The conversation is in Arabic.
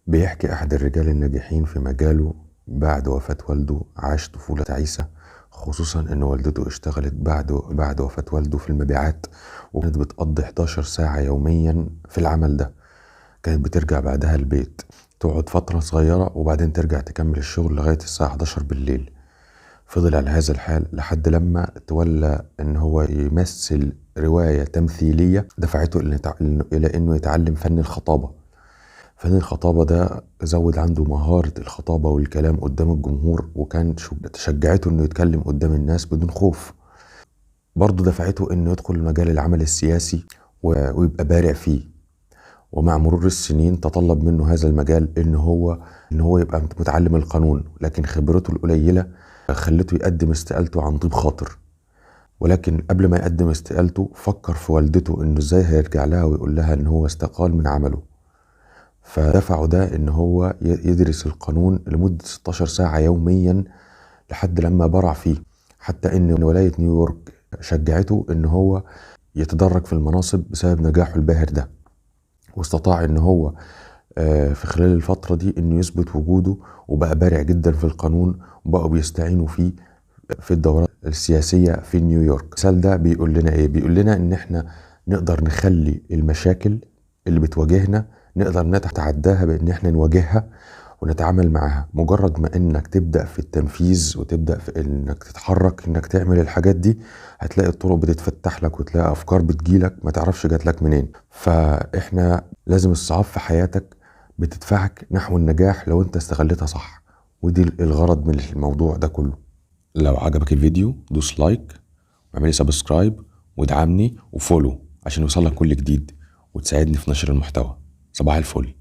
بيحكي أحد الرجال الناجحين في مجاله بعد وفاة والده عاش طفولة تعيسة، خصوصا إن والدته اشتغلت بعد وفاة والده في المبيعات، وكانت بتقضي 11 ساعة يوميا في العمل ده. كانت بترجع بعدها البيت تقعد فترة صغيرة وبعدين ترجع تكمل الشغل لغاية الساعة 11 بالليل. فضل على هذا الحال لحد لما تولى إن هو يمثل رواية تمثيلية دفعته إلى إنه يتعلم فن الخطابة. فن الخطابة ده زود عنده مهارة الخطابة والكلام قدام الجمهور، وكان شجعته انه يتكلم قدام الناس بدون خوف. برضه دفعته انه يدخل مجال العمل السياسي ويبقى بارع فيه. ومع مرور السنين تطلب منه هذا المجال ان هو يبقى متعلم القانون، لكن خبرته القليلة خلته يقدم استقالته عن طيب خاطر. ولكن قبل ما يقدم استقالته فكر في والدته انه ازاي هيرجع لها ويقول لها ان هو استقال من عمله. فدفعه ده ان هو يدرس القانون لمدة 16 ساعة يوميا لحد لما برع فيه، حتى ان ولاية نيويورك شجعته ان هو يتدرج في المناصب بسبب نجاحه الباهر ده. واستطاع ان هو في خلال الفترة دي انه يثبت وجوده، وبقى بارع جدا في القانون، وبقوا بيستعينوا فيه في الدورات السياسية في نيويورك. المثال ده بيقول لنا ايه؟ بيقول لنا ان احنا نقدر نخلي المشاكل اللي بتواجهنا نقدر نتعداها بان احنا نواجهها ونتعامل معاها. مجرد ما انك تبدأ في التنفيذ وتبدأ في انك تتحرك انك تعمل الحاجات دي، هتلاقي الطرق بتتفتح لك وتلاقي افكار بتجيلك ما تعرفش جات لك منين. فاحنا لازم الصعاب في حياتك بتدفعك نحو النجاح لو انت استغلتها صح، ودي الغرض من الموضوع ده كله. لو عجبك الفيديو دوس لايك واعملي سبسكرايب وادعمني وفولو عشان يوصلك كل جديد وتساعدني في نشر المحتوى. صباح الفل.